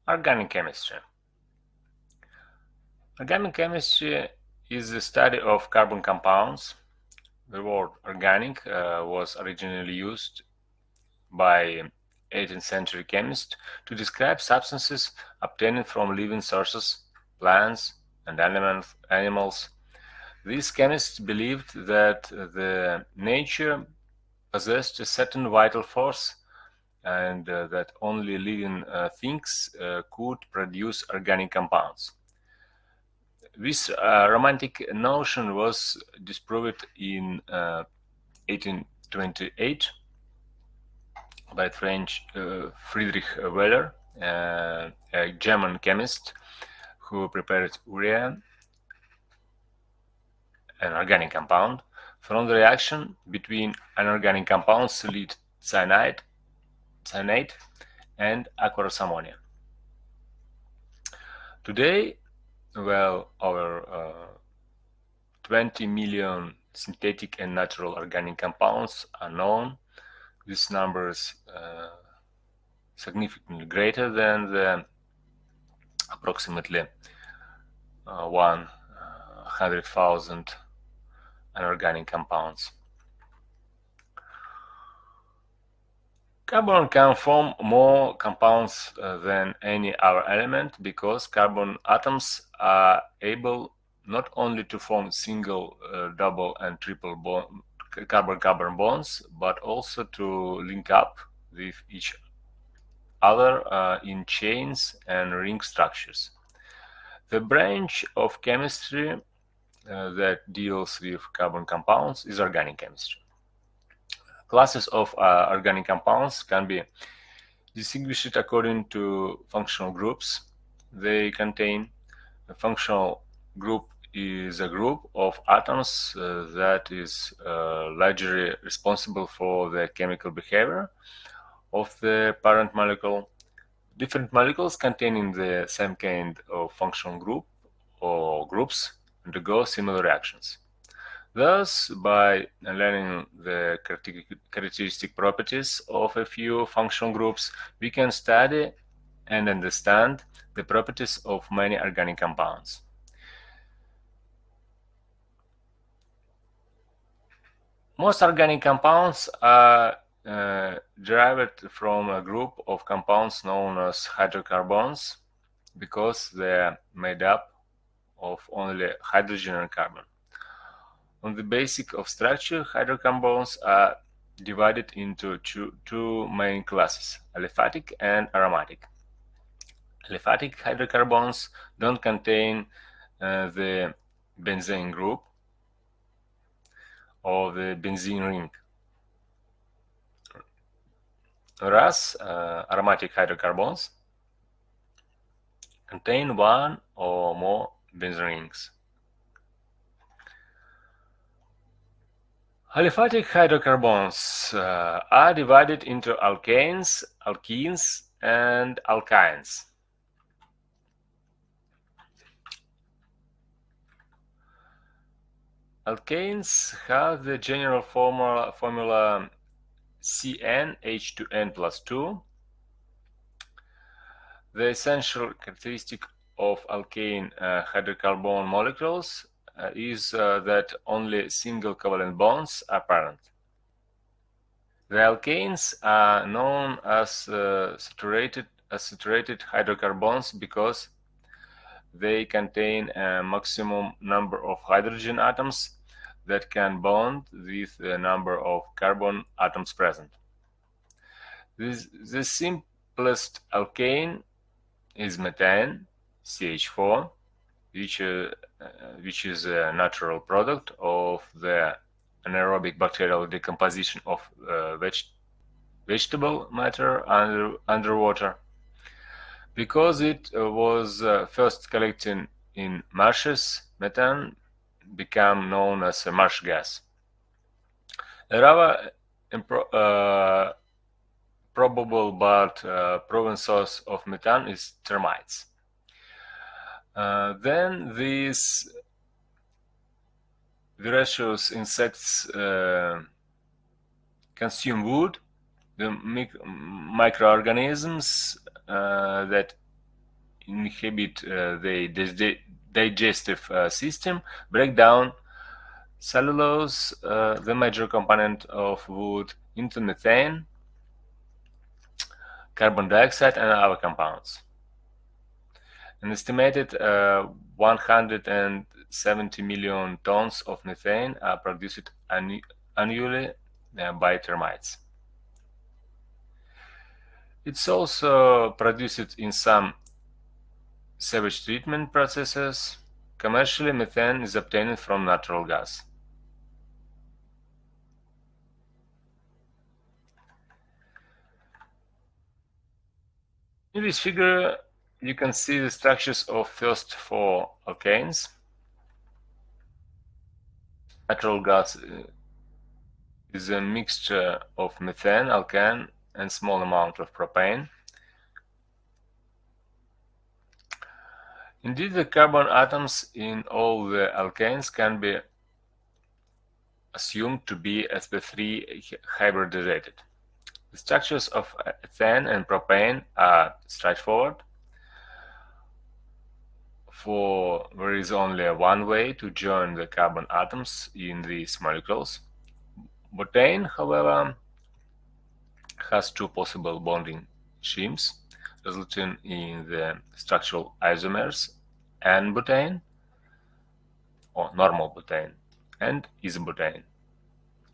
Organic chemistry. Organic chemistry is the study of carbon compounds. The word organic was originally used by 18th century chemists to describe substances obtained from living sources, plants, and animals. These chemists believed that the nature possessed a certain vital force and that only living things could produce organic compounds. This romantic notion was disproved in 1828 by French Friedrich Wöhler, a German chemist who prepared urea, an organic compound, from the reaction between anorganic compounds lead cyanate, and aqueous ammonia. Today, well, over 20 million synthetic and natural organic compounds are known. These numbers significantly greater than the approximately 100,000 anorganic compounds. Carbon can form more compounds than any other element because carbon atoms are able not only to form single, double, and triple carbon-carbon bonds, but also to link up with each other in chains and ring structures. The branch of chemistry that deals with carbon compounds is organic chemistry. Classes of organic compounds can be distinguished according to functional groups they contain. A functional group is a group of atoms that is largely responsible for the chemical behavior of the parent molecule. Different molecules containing the same kind of functional group or groups undergo similar reactions. Thus, by learning the characteristic properties of a few functional groups, we can study and understand the properties of many organic compounds. Most organic compounds are derived from a group of compounds known as hydrocarbons because they are made up of only hydrogen and carbon. On the basis of structure, hydrocarbons are divided into two main classes, aliphatic and aromatic. Aliphatic hydrocarbons don't contain the benzene group or the benzene ring, whereas aromatic hydrocarbons contain one or more benzene rings. Aliphatic hydrocarbons are divided into alkanes, alkenes, and alkynes. Alkanes have the general formula CnH2n plus 2. The essential characteristic of alkane hydrocarbon molecules is that only single covalent bonds are present. The alkanes are known as saturated hydrocarbons because they contain a maximum number of hydrogen atoms that can bond with the number of carbon atoms present. The simplest alkane is methane, CH4, which is a natural product of the anaerobic bacterial decomposition of vegetable matter underwater. Because it was first collected in marshes, methane became known as a marsh gas. A rather probable but proven source of methane is termites. Then these voracious insects consume wood. The microorganisms that inhibit the digestive system, break down cellulose, the major component of wood, into methane, carbon dioxide, and other compounds. An estimated 170 million tons of methane are produced annually by termites. It's also produced in some sewage treatment processes. Commercially, methane is obtained from natural gas. In this figure, you can see the structures of first four alkanes. Natural gas is a mixture of methane, alkane, and small amount of propane. Indeed, the carbon atoms in all the alkanes can be assumed to be sp3 hybridizated. The structures of ethane and propane are straightforward, for there is only one way to join the carbon atoms in these molecules. Butane, however, has two possible bonding schemes, resulting in the structural isomers N-butane, or normal butane, and isobutane,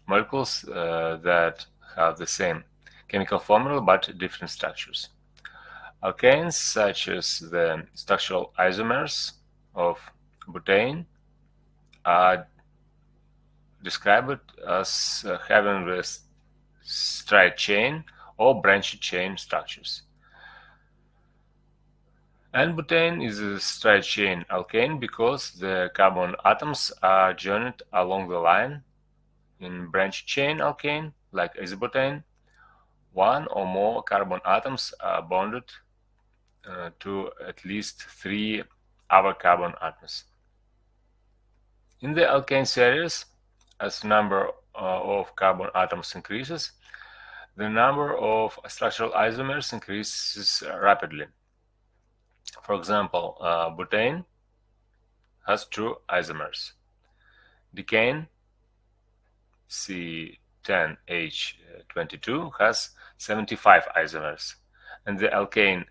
molecules that have the same chemical formula but different structures. Alkanes, such as the structural isomers of butane, are described as having the straight chain or branched chain structures. N-butane is a straight chain alkane because the carbon atoms are joined along the line. In branched chain alkane, like isobutane, one or more carbon atoms are bonded to at least three other carbon atoms. In the alkane series, as the number of carbon atoms increases, the number of structural isomers increases rapidly. For example, butane has two isomers. Decane, C10H22, has 75 isomers, and the alkane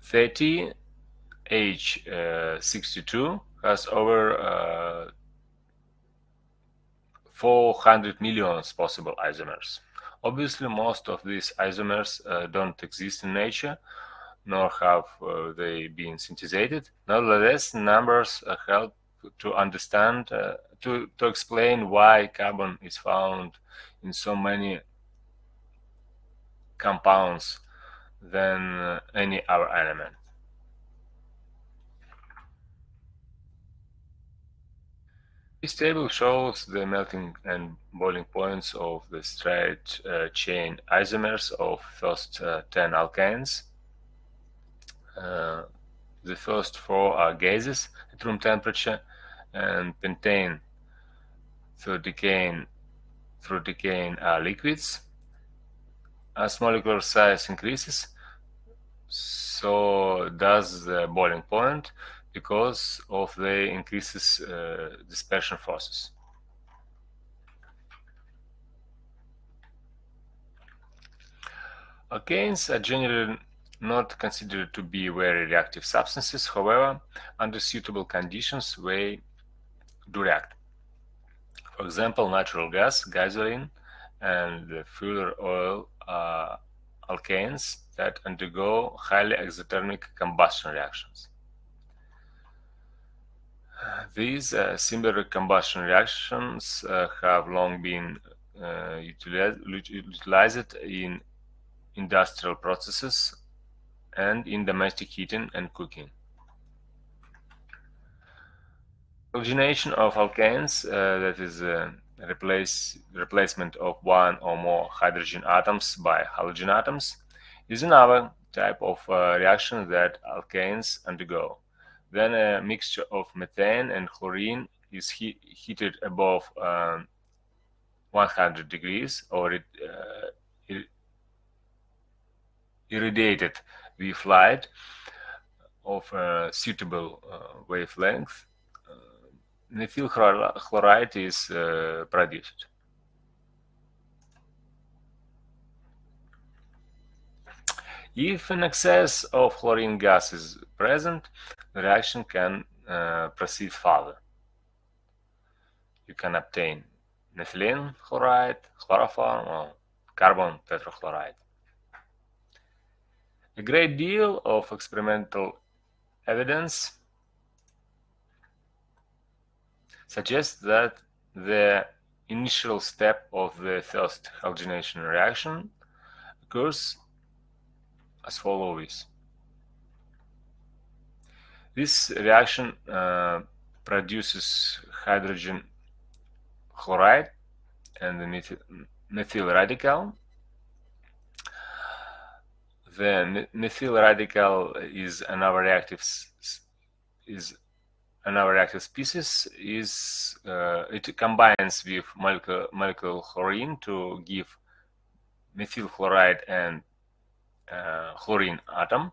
C30H62 has over 400 million possible isomers. Obviously, most of these isomers don't exist in nature, nor have they been synthesized. Nevertheless, numbers help to understand, to explain why carbon is found in so many compounds than any other element. This table shows the melting and boiling points of the straight chain isomers of first 10 alkanes. The first four are gases at room temperature, and pentane through decane are liquids. As molecular size increases, so does the boiling point, because of the increases dispersion forces. Alkanes are generally not considered to be very reactive substances. However, under suitable conditions, they do react. For example, natural gas, gasoline, and the fuel oil are alkanes that undergo highly exothermic combustion reactions. These similar combustion reactions have long been utilized in industrial processes and in domestic heating and cooking. Halogenation of alkanes, that is replacement of one or more hydrogen atoms by halogen atoms, is another type of reaction that alkanes undergo. Then a mixture of methane and chlorine is heated above 100 degrees, or irradiated wave light of a suitable wavelength, methyl chloride is produced. If an excess of chlorine gas is present, the reaction can proceed further. You can obtain methylene chloride, chloroform, or carbon tetrachloride. A great deal of experimental evidence suggests that the initial step of the first halogenation reaction occurs as follows. This reaction produces hydrogen chloride and the methyl radical. The methyl radical is another reactive species. It combines with molecular chlorine to give methyl chloride and chlorine atom.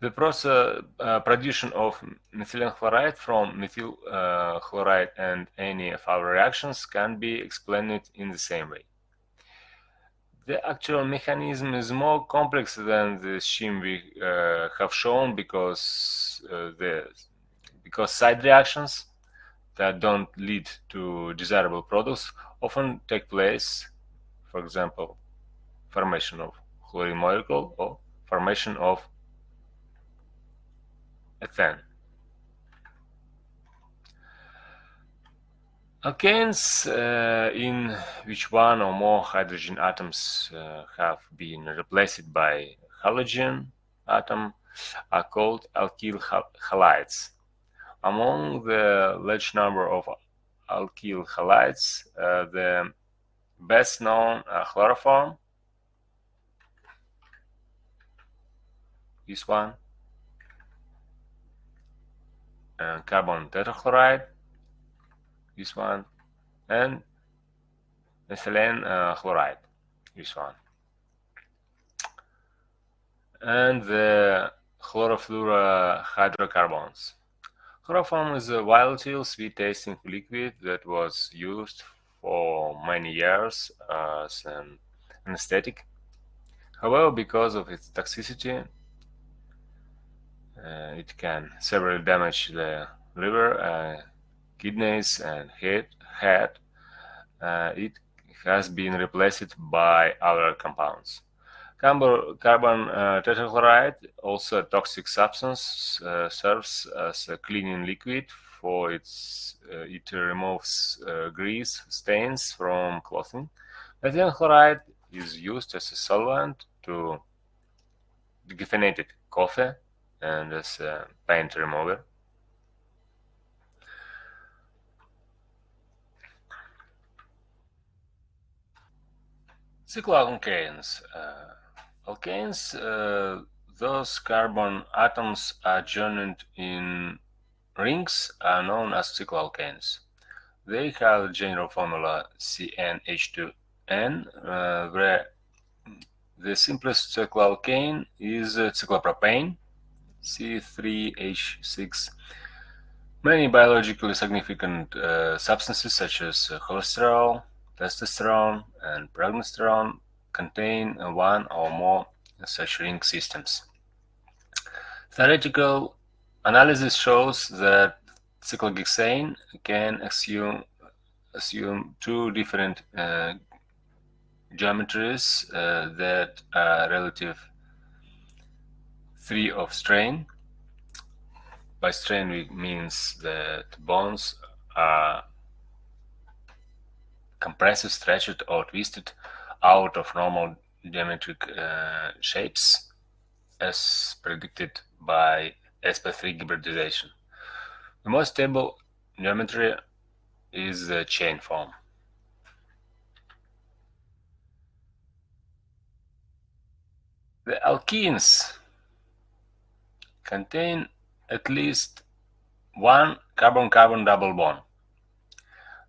The process production of methylene chloride from methyl chloride and any of our reactions can be explained in the same way. The actual mechanism is more complex than the scheme we have shown because side reactions that don't lead to desirable products often take place, for example, formation of chlorine molecule or formation of ethane. Alkanes in which one or more hydrogen atoms have been replaced by halogen atom are called alkyl halides. Among the large number of alkyl halides, the best known are chloroform, this one, and carbon tetrachloride, this one, and methylene chloride, this one, and the chlorofluorohydrocarbons. Chloroform is a volatile, sweet-tasting liquid that was used for many years as an anesthetic. However, because of its toxicity, it can severely damage the liver, kidneys, and head. It has been replaced by other compounds. Carbon tetrachloride, also a toxic substance, serves as a cleaning liquid for it removes grease stains from clothing. Methylene chloride is used as a solvent to decaffeinated coffee and as a paint remover. Cycloalkanes. Alkanes, those carbon atoms are joined in rings, are known as cycloalkanes. They have general formula CnH2n, where the simplest cycloalkane is cyclopropane, C3H6. Many biologically significant substances such as cholesterol, testosterone, and progesterone contain one or more such ring systems. Theoretical analysis shows that cyclohexane can assume two different geometries that are relative 3 of strain. By strain, it means that bonds are compressed, stretched, or twisted out of normal geometric shapes as predicted by sp3 hybridization. The most stable geometry is the chain form. The alkenes contain at least one carbon-carbon double bond.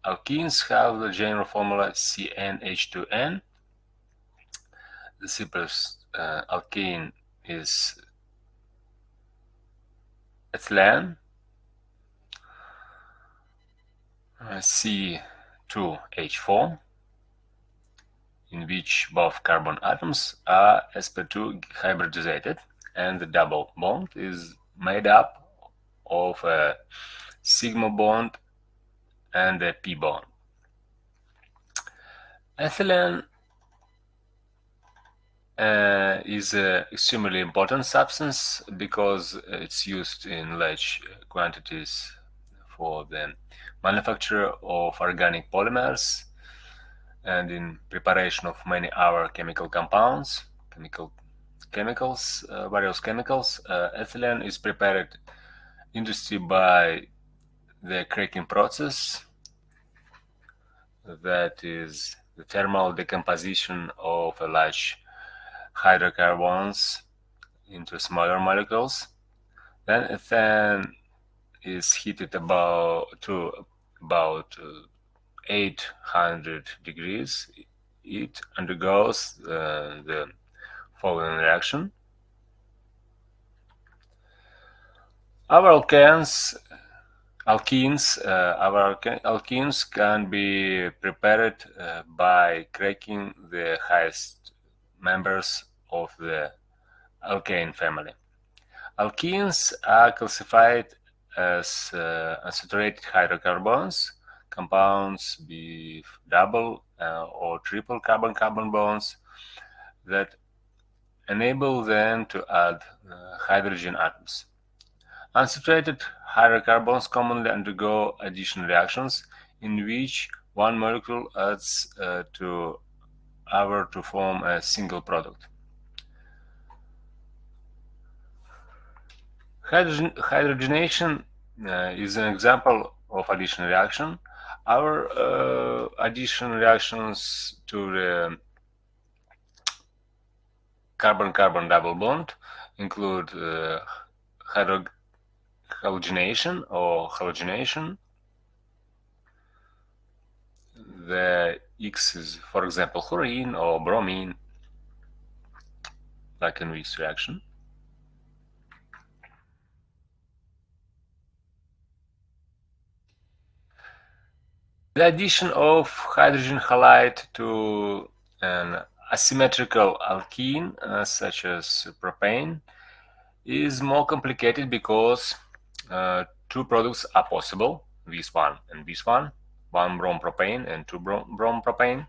Alkenes have the general formula CnH2n. The simplest alkene is ethylene, C2H4, in which both carbon atoms are sp2 hybridizated, and the double bond is made up of a sigma bond and a p bond. Ethylene is an extremely important substance because it's used in large quantities for the manufacture of organic polymers and in preparation of many other chemical compounds, various chemicals. Ethylene is prepared industry by the cracking process, that is the thermal decomposition of a large hydrocarbons into smaller molecules. Then ethane is heated to about 800 degrees. It undergoes the following reaction. Our alkenes can be prepared by cracking the highest members of the alkane family. Alkenes are classified as unsaturated hydrocarbons, compounds with double or triple carbon-carbon bonds that enable them to add hydrogen atoms. Unsaturated hydrocarbons commonly undergo addition reactions in which one molecule adds to other to form a single product. Hydrogenation is an example of addition reaction. Our addition reactions to the carbon-carbon double bond include halogenation or halogenation. The X is, for example, chlorine or bromine, like in this reaction. The addition of hydrogen halide to an asymmetrical alkene, such as propane, is more complicated because two products are possible, this one and this one brompropane and two brompropane.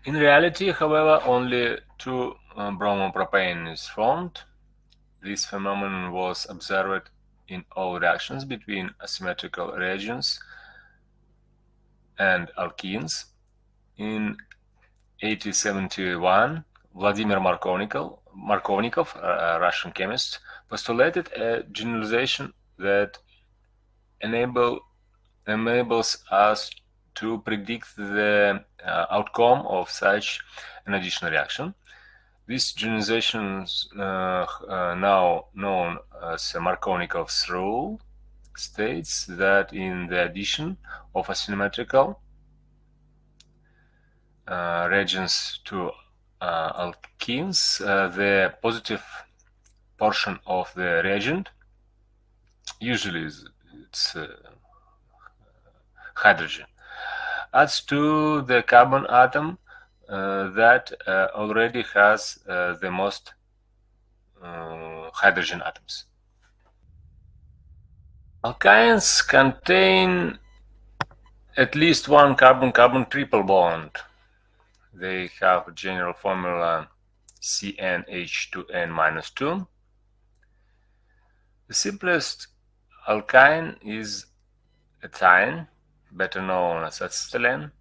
In reality, however, only two bromopropane is formed. This phenomenon was observed in all reactions between asymmetrical reagents and alkenes. In 1871, Vladimir Markovnikov, a Russian chemist, postulated a generalization that enables us to predict the outcome of such an addition reaction. This generalization, now known as Markovnikov's rule, states that in the addition of asymmetrical reagents to alkenes, the positive portion of the reagent, usually it's hydrogen, adds to the carbon atom that already has the most hydrogen atoms. Alkynes contain at least one carbon-carbon triple bond. They have a general formula CnH2n-2. The simplest alkyne is ethane, better known as acetylene.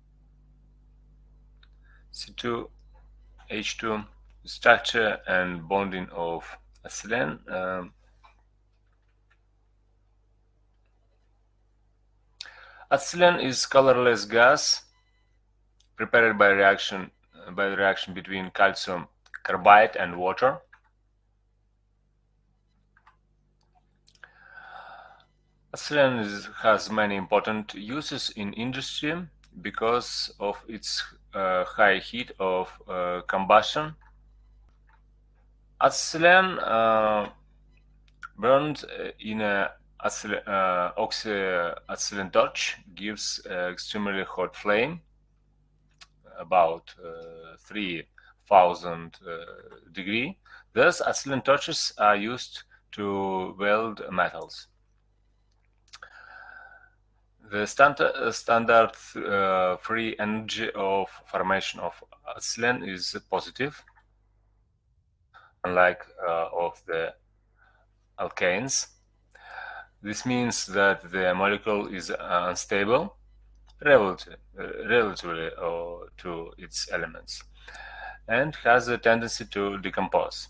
C2H2, structure and bonding of acetylene. Acetylene is colorless gas prepared by the reaction between calcium carbide and water. Has many important uses in industry because of its high heat of combustion. Acetylene burned in a oxyacetylene torch gives extremely hot flame, about 3000 degree. Thus, acetylene torches are used to weld metals. The standard free energy of formation of acetylene is positive, unlike of the alkanes. This means that the molecule is unstable relatively to its elements and has a tendency to decompose.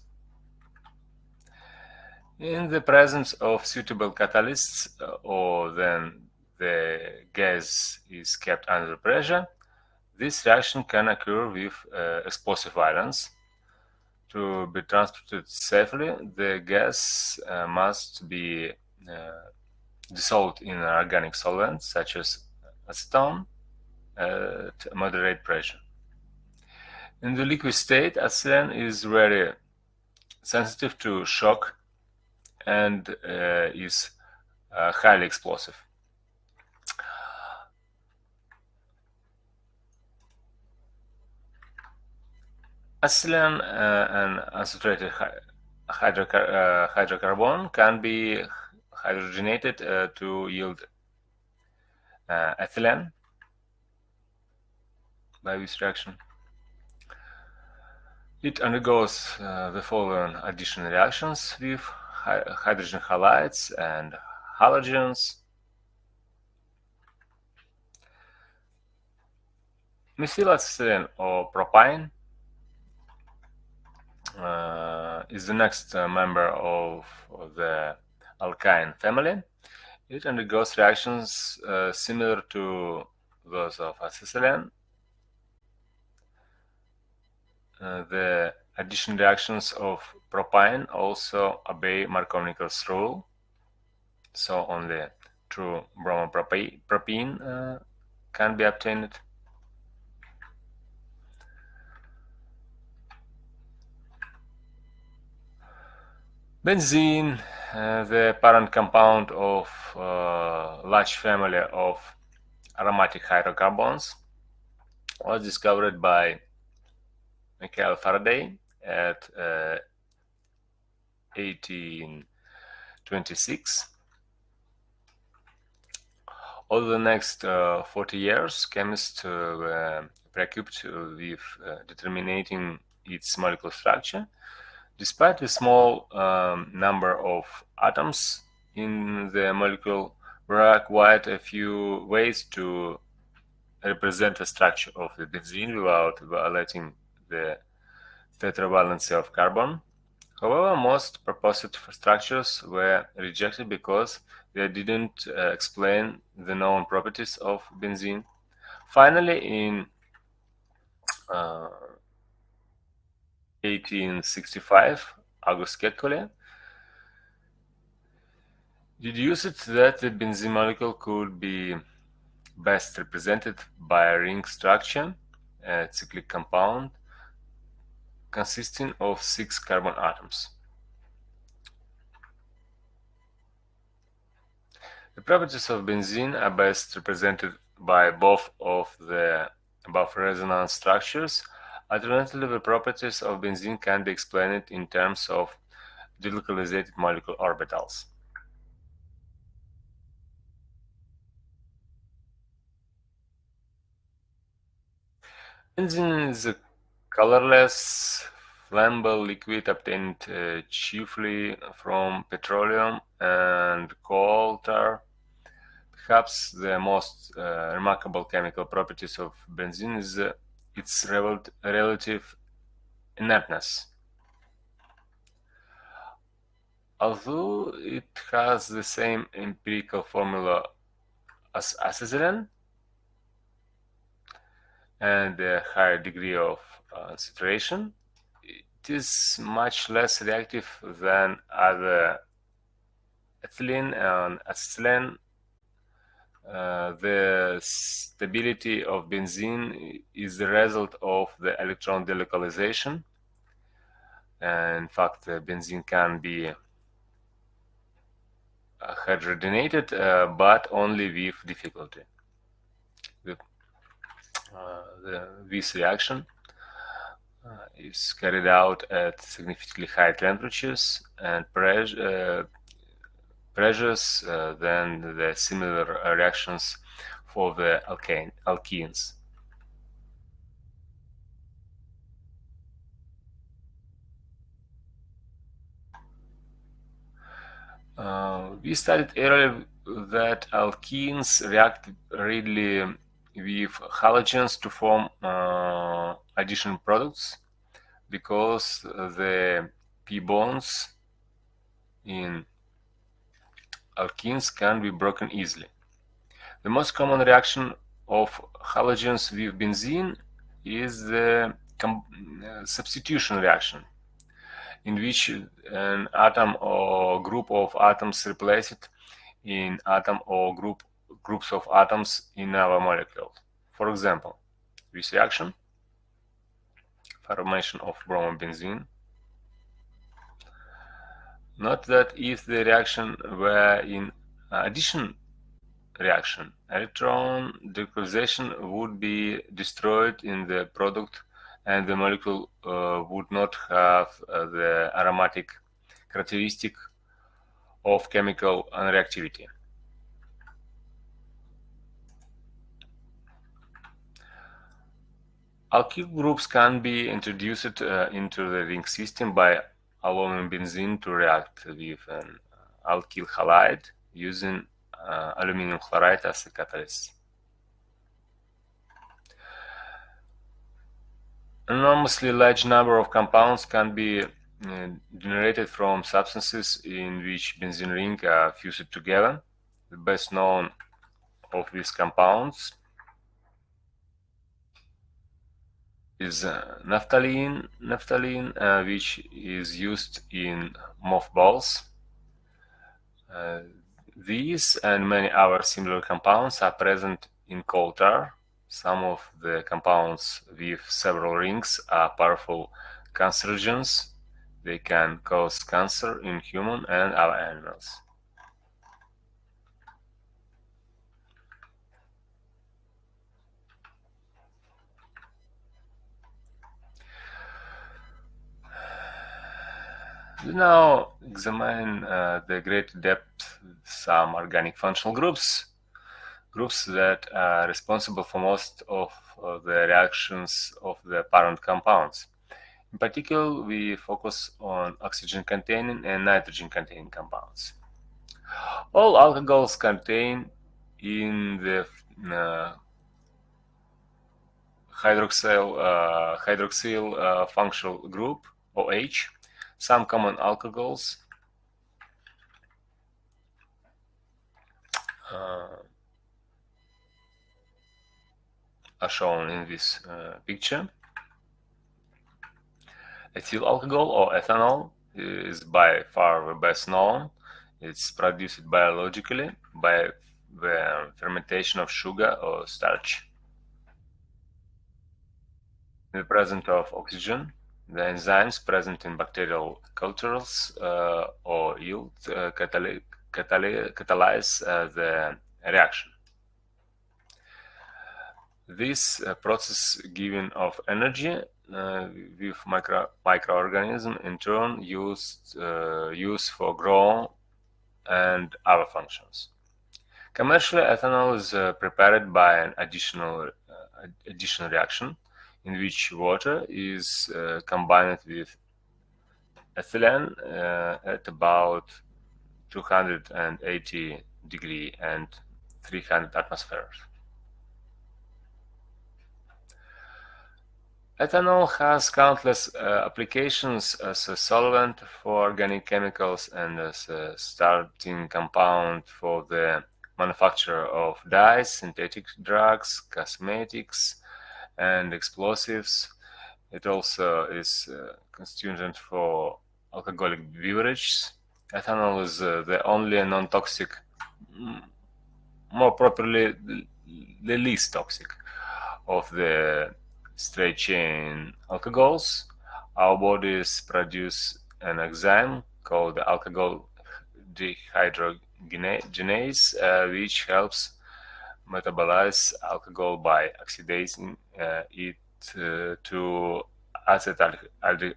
In the presence of suitable catalysts, or when the gas is kept under pressure, this reaction can occur with explosive violence. To be transported safely, the gas must be dissolved in an organic solvent, such as acetone, at moderate pressure. In the liquid state, acetylene is very sensitive to shock and is highly explosive. Acetylene and unsaturated hydrocarbon can be hydrogenated to yield ethylene by this reaction. It undergoes the following additional reactions with hydrogen halides and halogens. Methylacetylene or propane is the next member of the alkyne family. It undergoes reactions similar to those of acetylene. The addition reactions of propane also obey Markovnikov's rule, so only true bromopropene can be obtained. Benzene, the parent compound of large family of aromatic hydrocarbons, was discovered by Michael Faraday at 1826. Over the next 40 years, chemists were preoccupied with determining its molecular structure. Despite the small number of atoms in the molecule, there are quite a few ways to represent the structure of the benzene without violating the tetravalency of carbon. However, most proposed structures were rejected because they didn't explain the known properties of benzene. Finally, in 1865, August Kekulé deduced that the benzene molecule could be best represented by a ring structure, a cyclic compound consisting of 6 carbon atoms. The properties of benzene are best represented by both of the above resonance structures. Alternatively, the properties of benzene can be explained in terms of delocalized molecular orbitals. Benzene is a colorless, flammable liquid obtained chiefly from petroleum and coal tar. Perhaps the most remarkable chemical properties of benzene is its relative inertness. Although it has the same empirical formula as acetylene and a higher degree of saturation, it is much less reactive than other ethylene and acetylene. The stability of benzene is the result of the electron delocalization. In fact, benzene can be hydrogenated, but only with difficulty. This reaction is carried out at significantly higher temperatures and pressures than the similar reactions for the alkenes. We studied earlier that alkenes react readily with halogens to form additional products because the p bonds in alkenes can be broken easily. The most common reaction of halogens with benzene is the substitution reaction, in which an atom or group of atoms replace it in atom or groups of atoms in our molecule. For example, this reaction, formation of bromobenzene. Note that if the reaction were in addition reaction, electron delocalization would be destroyed in the product and the molecule would not have the aromatic characteristic of chemical unreactivity. Alkyl groups can be introduced into the ring system by allowing benzene to react with an alkyl halide using aluminum chloride as a catalyst. An enormously large number of compounds can be generated from substances in which benzene rings are fused together. The best known of these compounds is naphthalene, which is used in mothballs. These and many other similar compounds are present in coal tar. Some of the compounds with several rings are powerful cancerogens. They can cause cancer in human and other animals. We now examine the great depth some organic functional groups that are responsible for most of the reactions of the parent compounds. In particular, we focus on oxygen-containing and nitrogen-containing compounds. All alcohols contain in the hydroxyl functional group, OH, some common alcohols are shown in this picture. Ethyl alcohol or ethanol is by far the best known. It's produced biologically by the fermentation of sugar or starch. In the presence of oxygen, the enzymes present in bacterial cultures or yield catalyze the reaction. This process giving of energy with microorganisms in turn used for growth and other functions. Commercially, ethanol is prepared by an additional reaction in which water is combined with ethylene at about 280 degrees and 300 atmospheres. Ethanol has countless applications as a solvent for organic chemicals and as a starting compound for the manufacture of dyes, synthetic drugs, cosmetics, and explosives. It also is a constituent for alcoholic beverages Ethanol is the only non-toxic, more properly, the least toxic of the straight-chain alcohols. Our bodies produce an enzyme called alcohol dehydrogenase, which helps metabolize alcohol by oxidizing it to acetaldehyde.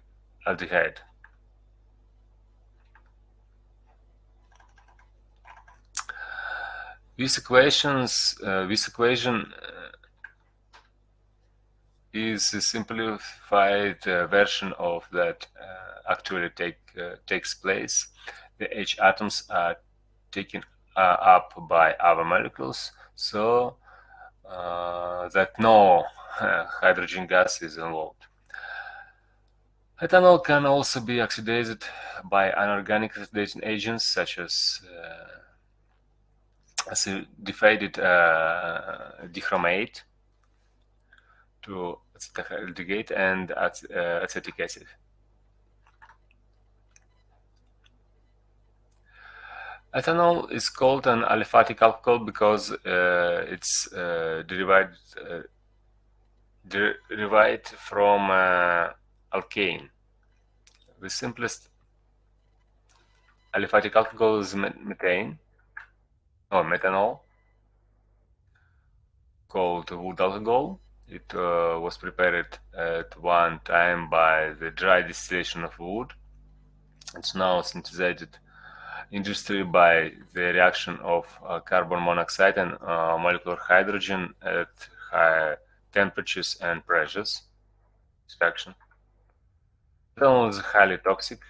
This equation is a simplified version of that actually takes place. The H atoms are taken up by other molecules, so that no hydrogen gas is involved. Ethanol can also be oxidized by inorganic oxidation agents such as acidified dichromate to acetaldehyde and acetic acid. Ethanol is called an aliphatic alcohol because it's derived from alkane. The simplest aliphatic alcohol is methane or methanol, called wood alcohol. It was prepared at one time by the dry distillation of wood. It's now synthesized industry by the reaction of carbon monoxide and molecular hydrogen at high temperatures and pressures. Extraction. Ethanol is highly toxic.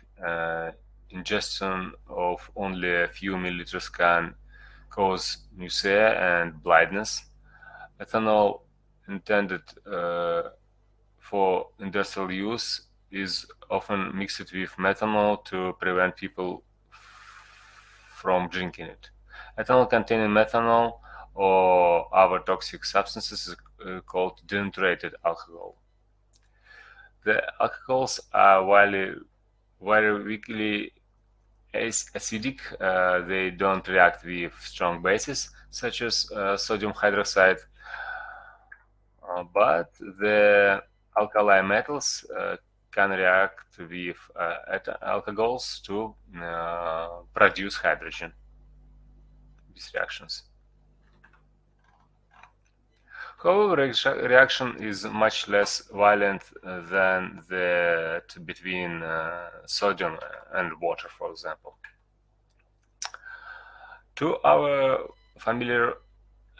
Ingestion of only a few milliliters can cause nausea and blindness. Ethanol intended for industrial use is often mixed with methanol to prevent people from drinking it. Ethanol containing methanol or other toxic substances is called denaturated alcohol. The alcohols are very weakly acidic. They don't react with strong bases such as sodium hydroxide, but the alkali metals can react with alcohols to produce hydrogen. These reactions. However, reaction is much less violent than that between sodium and water, for example. Two our familiar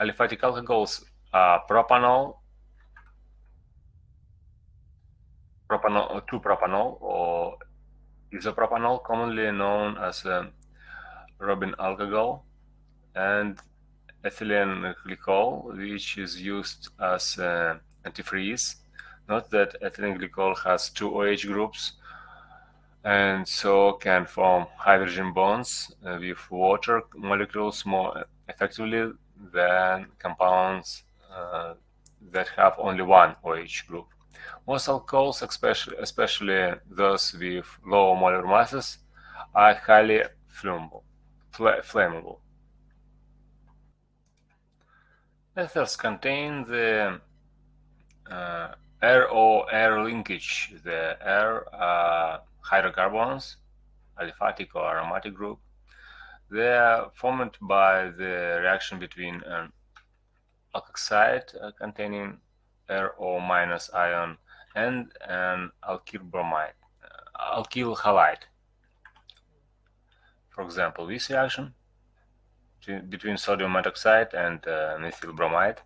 aliphatic alcohols are propanol, 2-propanol, or isopropanol, commonly known as Robin alcohol, and ethylene glycol, which is used as antifreeze. Note that ethylene glycol has two OH groups and so can form hydrogen bonds with water molecules more effectively than compounds that have only one OH group. Most alcohols, especially those with low molar masses, are highly flammable. Ethers contain the air-O-air linkage. The air hydrocarbons, aliphatic or aromatic group. They are formed by the reaction between an alkoxide containing Ro- ion and an alkyl halide. For example, this reaction between sodium hydroxide and methyl bromide.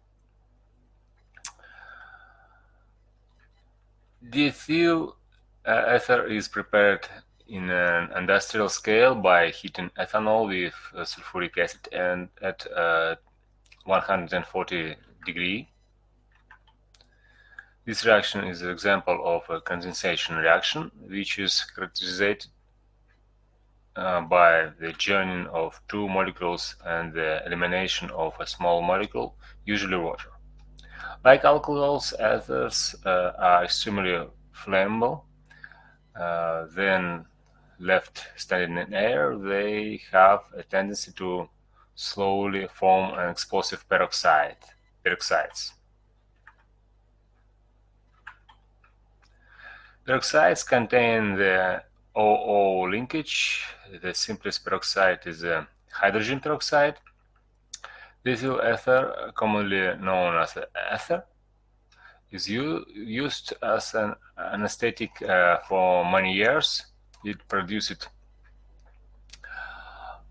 The ethyl ether is prepared in an industrial scale by heating ethanol with sulfuric acid and at 140 degrees. This reaction is an example of a condensation reaction, which is characterized by the joining of two molecules and the elimination of a small molecule, usually water. Like alcohols, ethers are extremely flammable. Then left standing in air, they have a tendency to slowly form an explosive peroxides. Peroxides contain the OO linkage. The simplest peroxide is a hydrogen peroxide. Ethyl ether, commonly known as ether, is used as an anesthetic for many years. It produced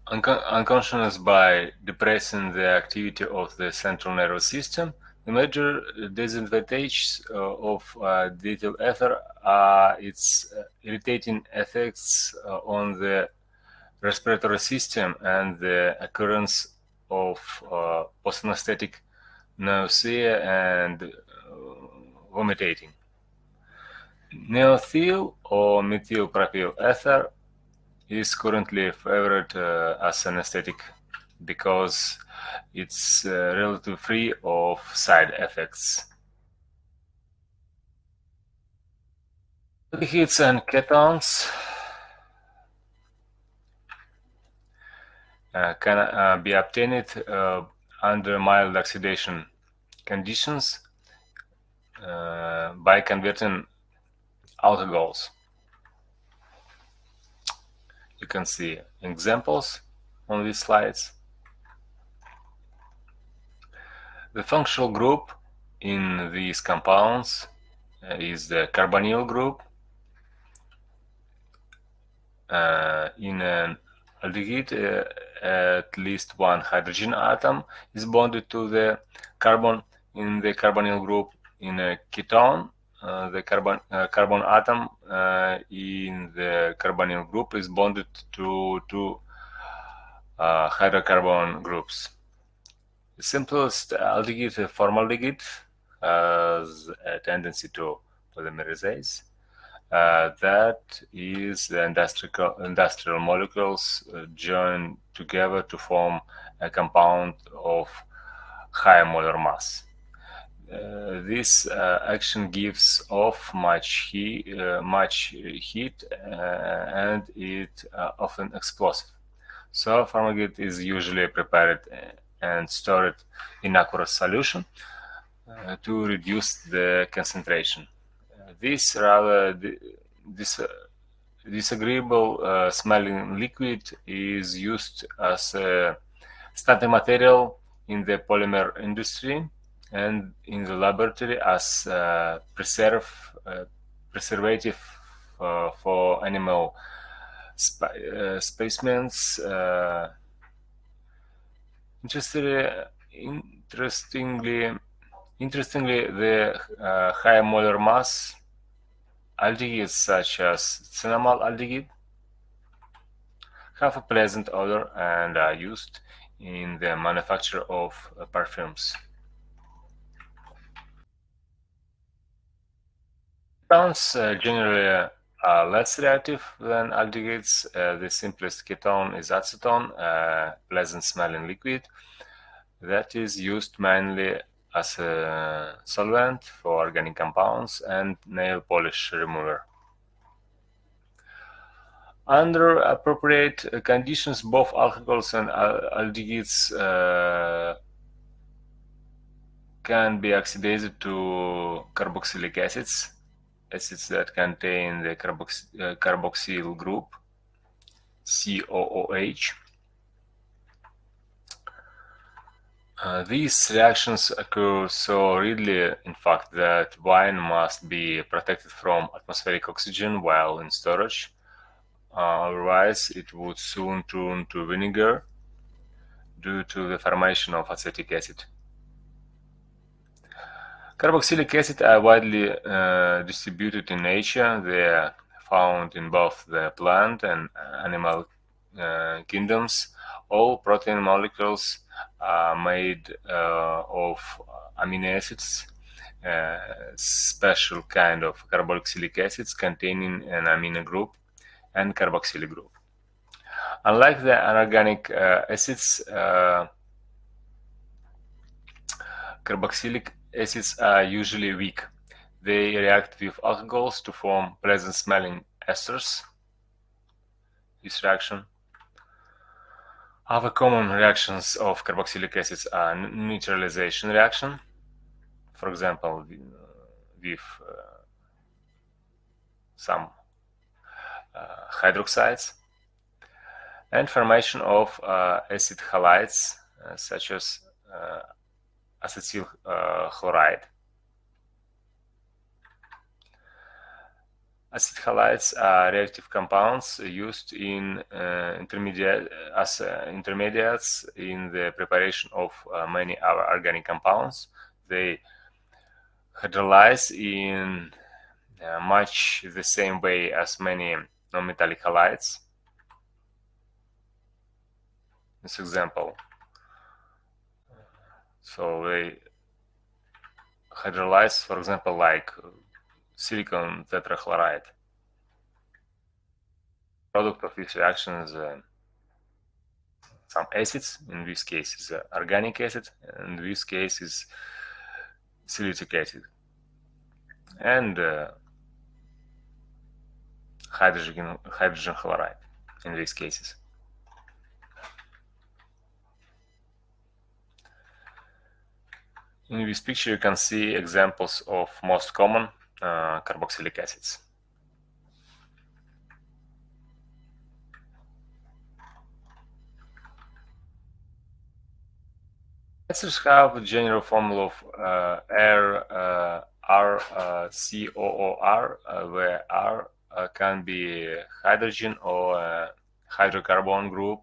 unconsciousness by depressing the activity of the central nervous system. The major disadvantages of ethyl ether are its irritating effects on the respiratory system and the occurrence of post-anesthetic nausea and vomiting. Neothyl or methylpropyl ether is currently favored as an anesthetic because it's relatively free of side effects. Aldehydes and ketones can be obtained under mild oxidation conditions by converting alcohols. You can see examples on these slides. The functional group in these compounds is the carbonyl group. In an aldehyde, at least one hydrogen atom is bonded to the carbon in the carbonyl group. In a ketone, the carbon atom in the carbonyl group is bonded to two hydrocarbon groups. The simplest aldehyde, formaldehyde, has a tendency to polymerization. That is, the industrial molecules join together to form a compound of high molar mass. This action gives off much heat and it often explosive. So formaldehyde is usually prepared and stored in aqueous solution to reduce the concentration. This rather disagreeable smelling liquid is used as a starting material in the polymer industry and in the laboratory as preservative for animal specimens. Interestingly, the high molar mass aldehydes such as cinnamol aldehyde have a pleasant odor and are used in the manufacture of perfumes. Ketones generally are less reactive than aldehydes. The simplest ketone is acetone, a pleasant smelling liquid that is used mainly as a solvent for organic compounds and nail polish remover. Under appropriate conditions, both alcohols and aldehydes can be oxidized to carboxylic acids that contain the carboxyl group, COOH. These reactions occur so readily, in fact, that wine must be protected from atmospheric oxygen while in storage. Otherwise, it would soon turn to vinegar due to the formation of acetic acid. Carboxylic acids are widely distributed in nature. They are found in both the plant and animal kingdoms. All protein molecules are made of amino acids, special kind of carboxylic acids containing an amino group and carboxylic group. Unlike the anorganic acids, carboxylic acids are usually weak. They react with alcohols to form pleasant-smelling esters. this reaction. Other common reactions of carboxylic acids are neutralization reaction, for example, with some hydroxides, and formation of acid halides such as acetyl chloride. Acid halides are reactive compounds used in intermediates in the preparation of many other organic compounds. They hydrolyze in much the same way as many non-metallic halides. This example. So they hydrolyze, for example, like silicon tetrachloride. Product of this reaction is some acids. In this case is organic acid, and in this case is salicylic acid, and hydrogen chloride in these cases. In this picture you can see examples of most common carboxylic acids. Esters have a general formula of RCOOR, where R can be hydrogen or hydrocarbon group.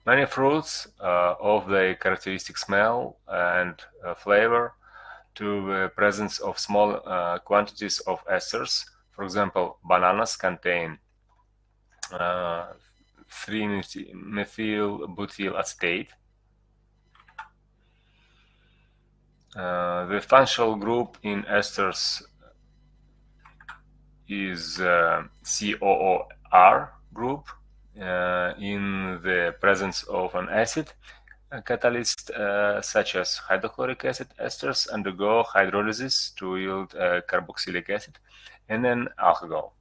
Many fruits of the characteristic smell and flavor to the presence of small quantities of esters. For example, bananas contain 3-methyl-butyl acetate. The functional group in esters is COOR group. In the presence of an acid, a catalyst such as hydrochloric acid esters undergo hydrolysis to yield carboxylic acid and then alcohol.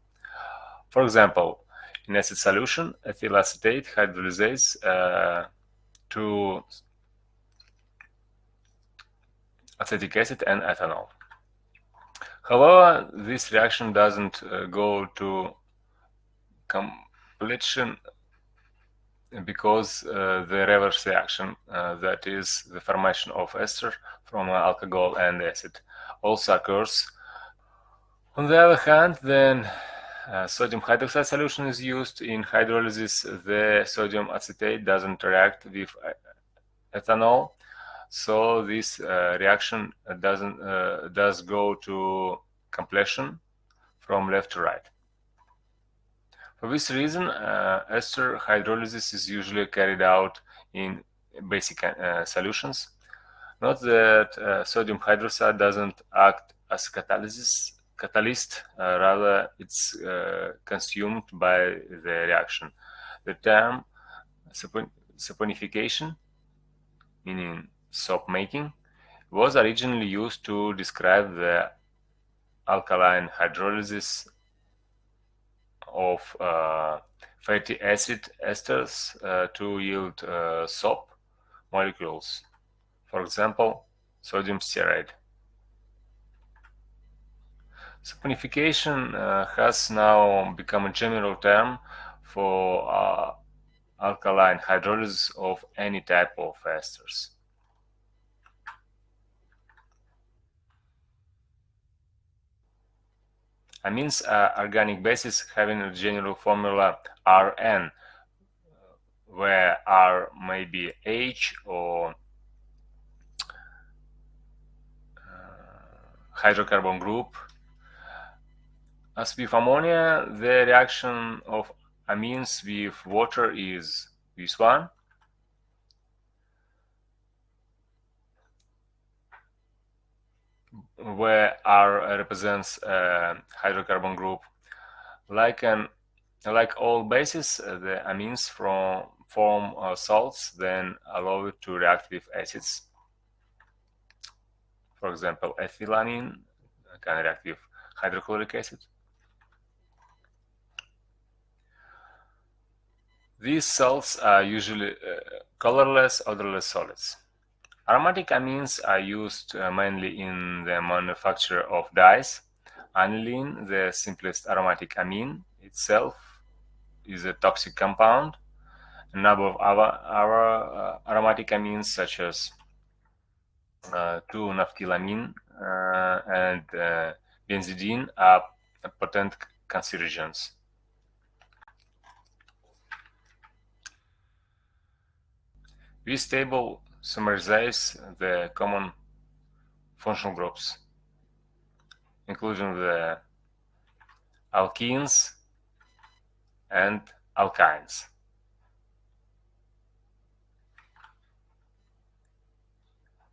For example, in acid solution, ethyl acetate hydrolyzes to acetic acid and ethanol. However, this reaction doesn't go to completion because the reverse reaction, that is the formation of ester from alcohol and acid, also occurs. On the other hand, then sodium hydroxide solution is used in hydrolysis. The sodium acetate doesn't react with ethanol, so this reaction does go to completion from left to right. For this reason, ester hydrolysis is usually carried out in basic solutions. Note that sodium hydroxide doesn't act as catalyst, rather it's consumed by the reaction. The term saponification, meaning soap making, was originally used to describe the alkaline hydrolysis of fatty acid esters to yield soap molecules, for example, sodium stearate. Saponification has now become a general term for alkaline hydrolysis of any type of esters. Amines are organic bases having a general formula Rn, where R may be H or hydrocarbon group. As with ammonia, the reaction of amines with water is this one. Where R represents a hydrocarbon group. Like all bases, the amines form salts, then allow it to react with acids. For example, ethylamine can react with hydrochloric acid. These salts are usually colorless, odorless solids. Aromatic amines are used mainly in the manufacture of dyes. Aniline, the simplest aromatic amine itself, is a toxic compound. A number of other aromatic amines, such as 2-naphthylamine and benzidine, are potent cancerogens. This table summarizes the common functional groups, including the alkenes and alkynes.